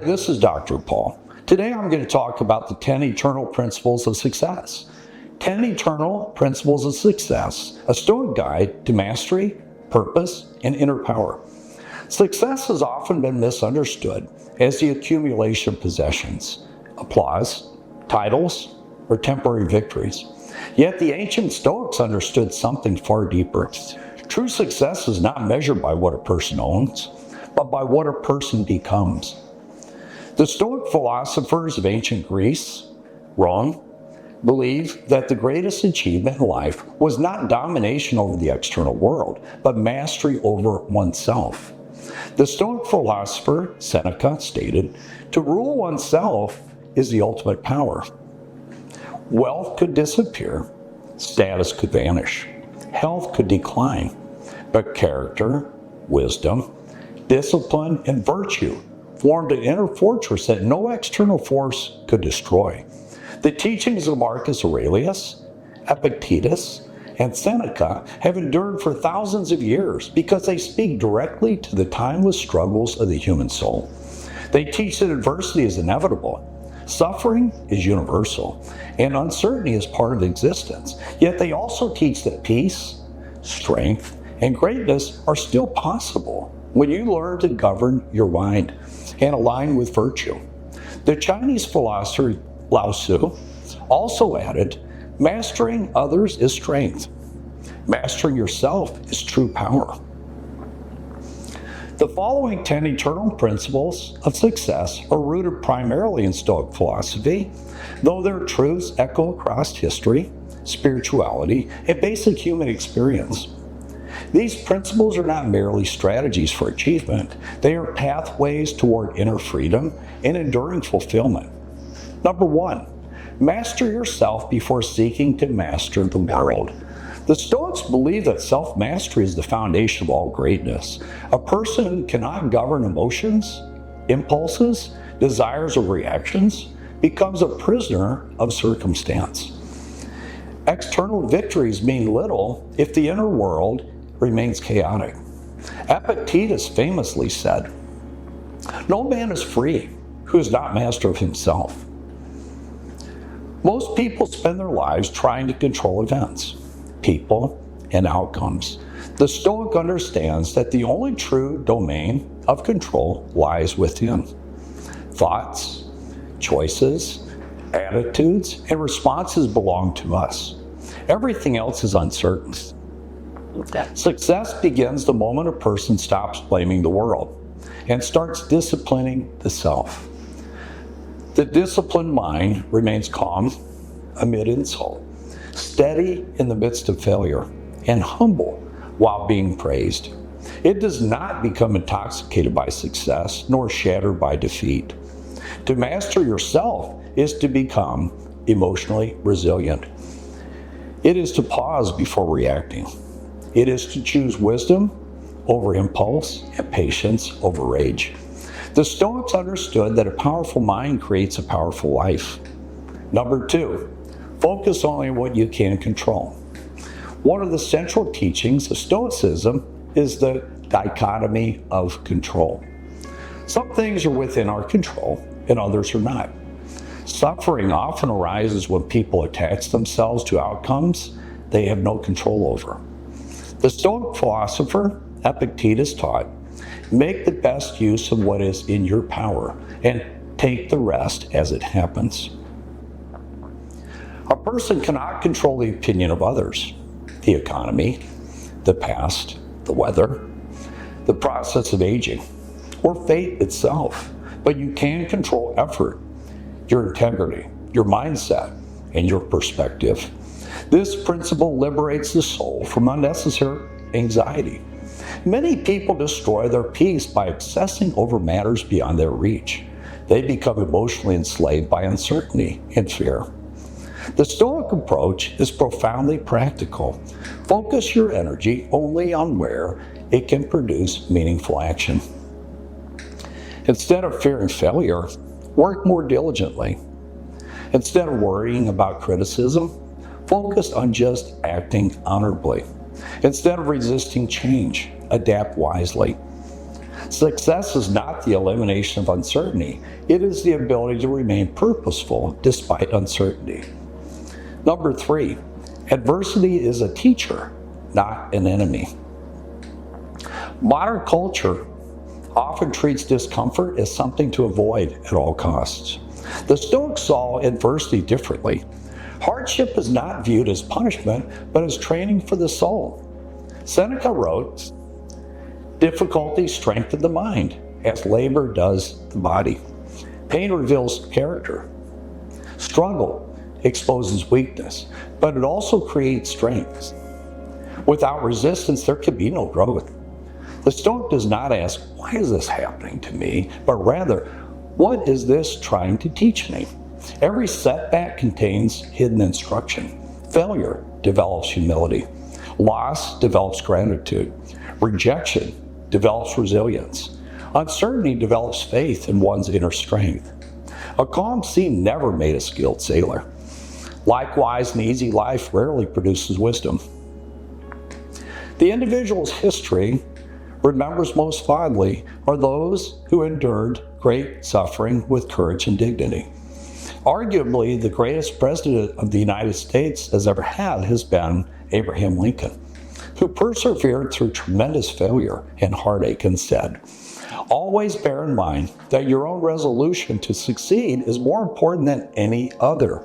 This is Dr. Paul. Today I'm going to talk about the 10 eternal principles of success. 10 eternal principles of success, a Stoic guide to mastery, purpose, and inner power. Success has often been misunderstood as the accumulation of possessions, applause, titles, or temporary victories. Yet the ancient Stoics understood something far deeper. True success is not measured by what a person owns, but by what a person becomes. The Stoic philosophers of ancient Greece, Rome, believed that the greatest achievement in life was not domination over the external world, but mastery over oneself. The Stoic philosopher Seneca stated, "To rule oneself is the ultimate power." Wealth could disappear, status could vanish, health could decline, but character, wisdom, discipline, and virtue formed an inner fortress that no external force could destroy. The teachings of Marcus Aurelius, Epictetus, and Seneca have endured for thousands of years because they speak directly to the timeless struggles of the human soul. They teach that adversity is inevitable, suffering is universal, and uncertainty is part of existence. Yet they also teach that peace, strength, and greatness are still possible when you learn to govern your mind and align with virtue. The Chinese philosopher Lao Tzu also added, "Mastering others is strength. Mastering yourself is true power." The following 10 eternal principles of success are rooted primarily in Stoic philosophy, though their truths echo across history, spirituality, and basic human experience. These principles are not merely strategies for achievement, they are pathways toward inner freedom and enduring fulfillment. Number 1, master yourself before seeking to master the world. The Stoics believe that self-mastery is the foundation of all greatness. A person who cannot govern emotions, impulses, desires, or reactions becomes a prisoner of circumstance. External victories mean little if the inner world remains chaotic. Epictetus famously said, "No man is free who is not master of himself." Most people spend their lives trying to control events, people, and outcomes. The Stoic understands that the only true domain of control lies within. Thoughts, choices, attitudes, and responses belong to us. Everything else is uncertain. Success begins the moment a person stops blaming the world and starts disciplining the self. The disciplined mind remains calm amid insult, steady in the midst of failure, and humble while being praised. It does not become intoxicated by success nor shattered by defeat. To master yourself is to become emotionally resilient. It is to pause before reacting. It is to choose wisdom over impulse and patience over rage. The Stoics understood that a powerful mind creates a powerful life. Number 2, focus only on what you can control. One of the central teachings of Stoicism is the dichotomy of control. Some things are within our control and others are not. Suffering often arises when people attach themselves to outcomes they have no control over. The Stoic philosopher Epictetus taught, "Make the best use of what is in your power and take the rest as it happens." A person cannot control the opinion of others, the economy, the past, the weather, the process of aging, or fate itself, but you can control effort, your integrity, your mindset, and your perspective. This principle liberates the soul from unnecessary anxiety. Many people destroy their peace by obsessing over matters beyond their reach. They become emotionally enslaved by uncertainty and fear. The Stoic approach is profoundly practical. Focus your energy only on where it can produce meaningful action. Instead of fearing failure, work more diligently. Instead of worrying about criticism, focus on just acting honorably. Instead of resisting change, adapt wisely. Success is not the elimination of uncertainty. It is the ability to remain purposeful despite uncertainty. Number 3, adversity is a teacher, not an enemy. Modern culture often treats discomfort as something to avoid at all costs. The Stoics saw adversity differently. Hardship is not viewed as punishment, but as training for the soul. Seneca wrote, "Difficulty strengthens the mind, as labor does the body. Pain reveals character. Struggle exposes weakness, but it also creates strength. Without resistance, there can be no growth." The Stoic does not ask, "Why is this happening to me?" but rather, "What is this trying to teach me?" Every setback contains hidden instruction. Failure develops humility. Loss develops gratitude. Rejection develops resilience. Uncertainty develops faith in one's inner strength. A calm sea never made a skilled sailor. Likewise, an easy life rarely produces wisdom. The individual's history remembers most fondly are those who endured great suffering with courage and dignity. Arguably, the greatest president of the United States has ever had has been Abraham Lincoln, who persevered through tremendous failure and heartache and said, "Always bear in mind that your own resolution to succeed is more important than any other."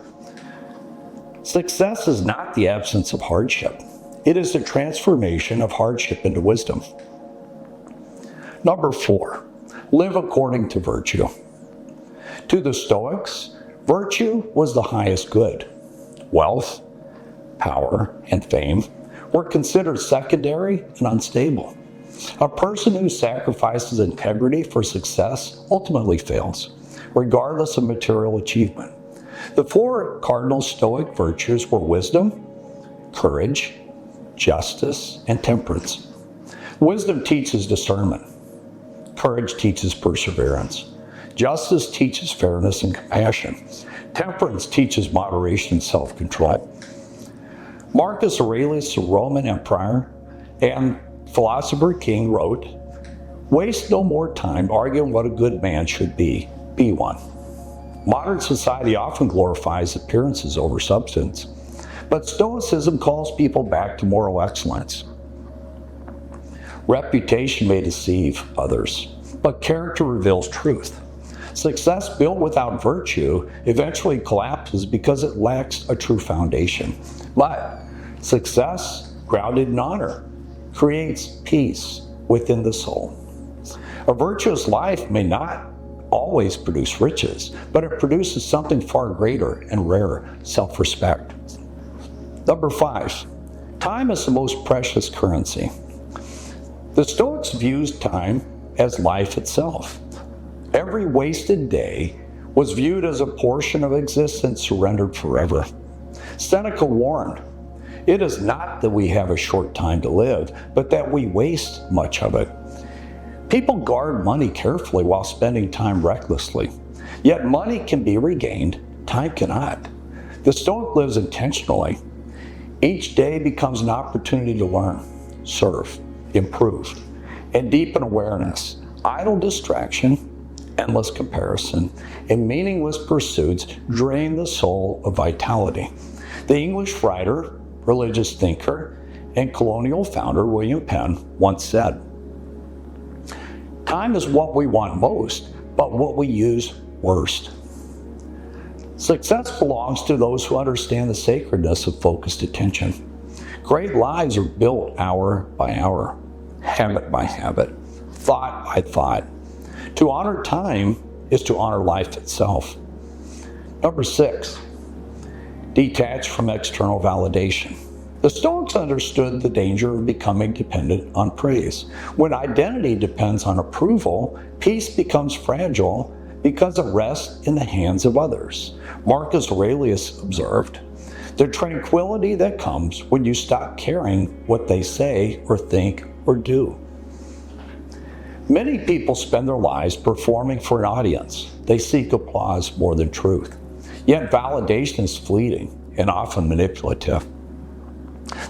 Success is not the absence of hardship. It is the transformation of hardship into wisdom. Number 4, live according to virtue. To the Stoics, virtue was the highest good. Wealth, power, and fame were considered secondary and unstable. A person who sacrifices integrity for success ultimately fails, regardless of material achievement. The 4 cardinal Stoic virtues were wisdom, courage, justice, and temperance. Wisdom teaches discernment. Courage teaches perseverance. Justice teaches fairness and compassion. Temperance teaches moderation and self-control. Marcus Aurelius, the Roman emperor and philosopher king, wrote, "Waste no more time arguing what a good man should be one." Modern society often glorifies appearances over substance, but Stoicism calls people back to moral excellence. Reputation may deceive others, but character reveals truth. Success built without virtue eventually collapses because it lacks a true foundation. But success, grounded in honor, creates peace within the soul. A virtuous life may not always produce riches, but it produces something far greater and rarer, self-respect. Number 5, time is the most precious currency. The Stoics views time as life itself. Every wasted day was viewed as a portion of existence surrendered forever. Seneca warned, "It is not that we have a short time to live, but that we waste much of it." People guard money carefully while spending time recklessly. Yet money can be regained, time cannot. The Stoic lives intentionally. Each day becomes an opportunity to learn, serve, improve, and deepen awareness. Idle distraction, endless comparison, and meaningless pursuits drain the soul of vitality. The English writer, religious thinker, and colonial founder William Penn once said, "Time is what we want most, but what we use worst." Success belongs to those who understand the sacredness of focused attention. Great lives are built hour by hour, habit by habit, thought by thought. To honor time is to honor life itself. Number 6, detach from external validation. The Stoics understood the danger of becoming dependent on praise. When identity depends on approval, peace becomes fragile because it rests in the hands of others. Marcus Aurelius observed, "The tranquility that comes when you stop caring what they say or think or do." Many people spend their lives performing for an audience. They seek applause more than truth. Yet validation is fleeting and often manipulative.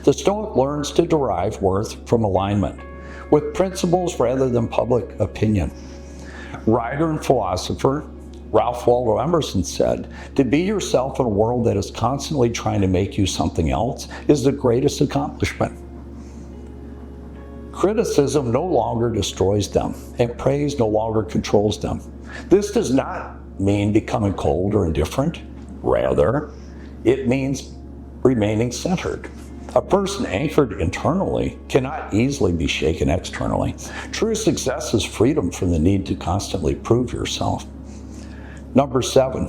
The Stoic learns to derive worth from alignment. with principles rather than public opinion. Writer and philosopher Ralph Waldo Emerson said, "To be yourself in a world that is constantly trying to make you something else is the greatest accomplishment." Criticism no longer destroys them, and praise no longer controls them. This does not mean becoming cold or indifferent. Rather, it means remaining centered. A person anchored internally cannot easily be shaken externally. True success is freedom from the need to constantly prove yourself. Number 7,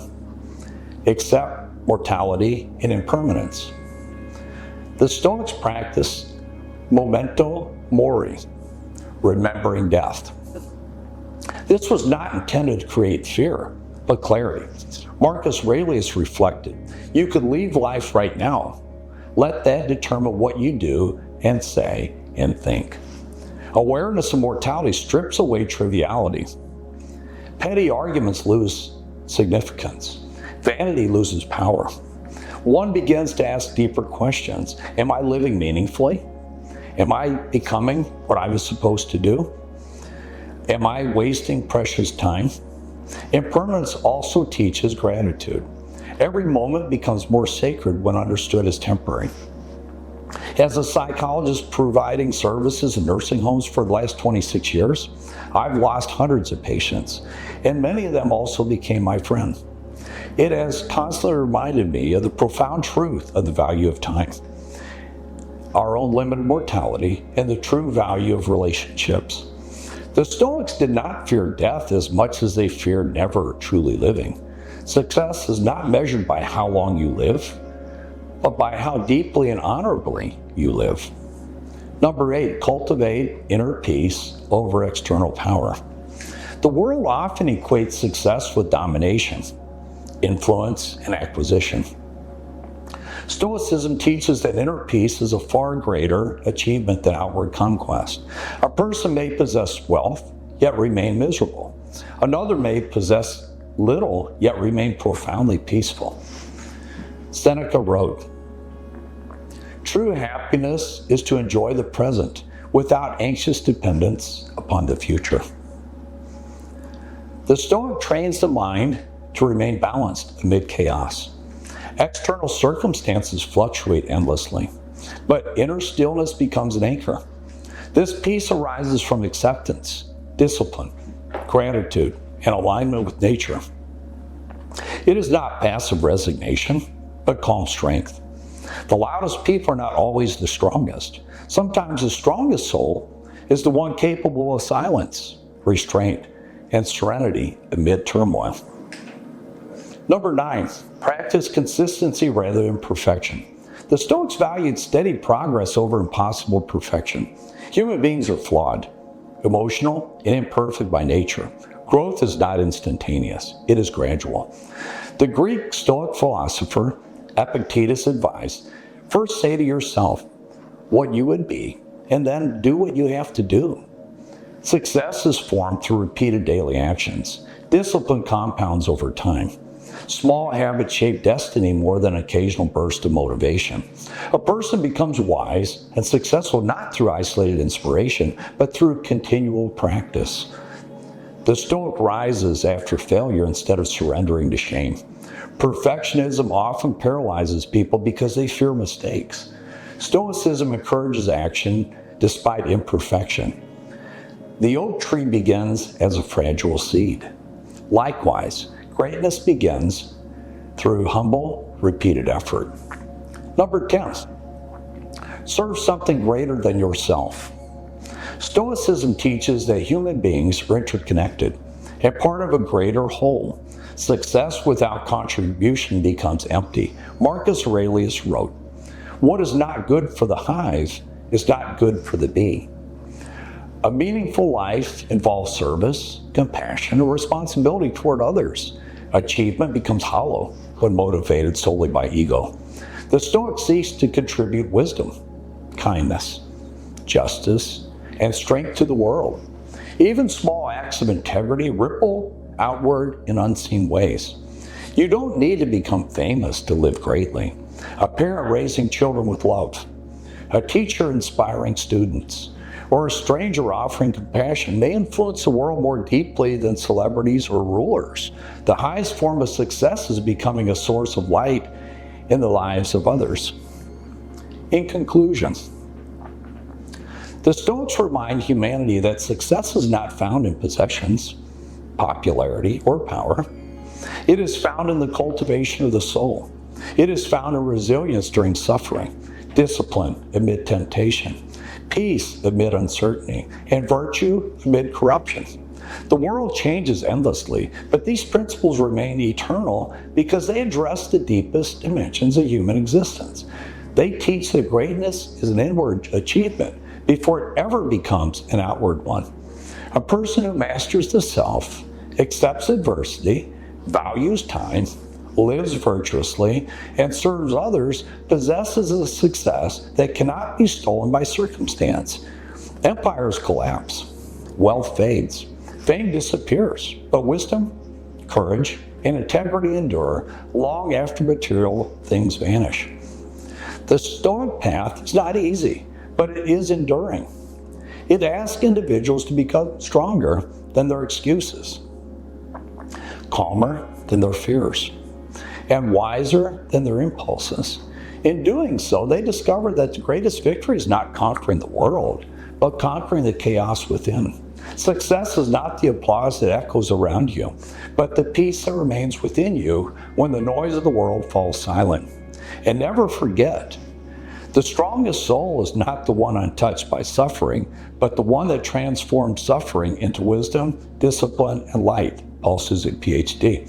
accept mortality and impermanence. The Stoics practice memento mori, remembering death. This was not intended to create fear, but clarity. Marcus Aurelius reflected, "You could leave life right now. Let that determine what you do and say and think." Awareness of mortality strips away triviality. Petty arguments lose significance. Vanity loses power. One begins to ask deeper questions. Am I living meaningfully? Am I becoming what I was supposed to do? Am I wasting precious time? Impermanence also teaches gratitude. Every moment becomes more sacred when understood as temporary. As a psychologist providing services in nursing homes for the last 26 years, I've lost hundreds of patients, and many of them also became my friend. It has constantly reminded me of the profound truth of the value of time, our own limited mortality, and the true value of relationships. The Stoics did not fear death as much as they feared never truly living. Success is not measured by how long you live, but by how deeply and honorably you live. Number 8, cultivate inner peace over external power. The world often equates success with domination, influence, and acquisition. Stoicism teaches that inner peace is a far greater achievement than outward conquest. A person may possess wealth, yet remain miserable. Another may possess little, yet remain profoundly peaceful. Seneca wrote, "True happiness is to enjoy the present without anxious dependence upon the future." The Stoic trains the mind to remain balanced amid chaos. External circumstances fluctuate endlessly, but inner stillness becomes an anchor. This peace arises from acceptance, discipline, gratitude, and alignment with nature. It is not passive resignation, but calm strength. The loudest people are not always the strongest. Sometimes the strongest soul is the one capable of silence, restraint, and serenity amid turmoil. Number 9, practice consistency rather than perfection. The Stoics valued steady progress over impossible perfection. Human beings are flawed, emotional, and imperfect by nature. Growth is not instantaneous, it is gradual. The Greek Stoic philosopher Epictetus advised, first say to yourself what you would be, and then do what you have to do. Success is formed through repeated daily actions. Discipline compounds over time. Small habits shape destiny more than occasional bursts of motivation. A person becomes wise and successful not through isolated inspiration, but through continual practice. The Stoic rises after failure instead of surrendering to shame. Perfectionism often paralyzes people because they fear mistakes. Stoicism encourages action despite imperfection. The oak tree begins as a fragile seed. Likewise, greatness begins through humble, repeated effort. Number 10, serve something greater than yourself. Stoicism teaches that human beings are interconnected and part of a greater whole. Success without contribution becomes empty. Marcus Aurelius wrote, "What is not good for the hive is not good for the bee." A meaningful life involves service, compassion, and responsibility toward others. Achievement becomes hollow when motivated solely by ego. The Stoics seeks to contribute wisdom, kindness, justice, and strength to the world. Even small acts of integrity ripple outward in unseen ways. You don't need to become famous to live greatly. A parent raising children with love, a teacher inspiring students, or a stranger offering compassion may influence the world more deeply than celebrities or rulers. The highest form of success is becoming a source of light in the lives of others. In conclusion, the Stoics remind humanity that success is not found in possessions, popularity, or power. It is found in the cultivation of the soul. It is found in resilience during suffering, discipline amid temptation, peace amid uncertainty, and virtue amid corruption. The world changes endlessly, but these principles remain eternal because they address the deepest dimensions of human existence. They teach that greatness is an inward achievement before it ever becomes an outward one. A person who masters the self, accepts adversity, values time, lives virtuously, and serves others possesses a success that cannot be stolen by circumstance. Empires collapse, wealth fades, fame disappears, but wisdom, courage, and integrity endure long after material things vanish. The Stoic path is not easy, but it is enduring. It asks individuals to become stronger than their excuses, calmer than their fears, and wiser than their impulses. In doing so, they discover that the greatest victory is not conquering the world, but conquering the chaos within. Success is not the applause that echoes around you, but the peace that remains within you when the noise of the world falls silent. And never forget, the strongest soul is not the one untouched by suffering, but the one that transforms suffering into wisdom, discipline, and light. Paul Susic, PhD.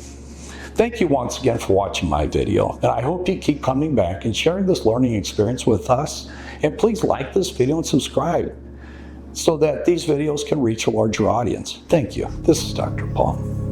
Thank you once again for watching my video, and I hope you keep coming back and sharing this learning experience with us. And please like this video and subscribe so that these videos can reach a larger audience. Thank you. This is Dr. Paul.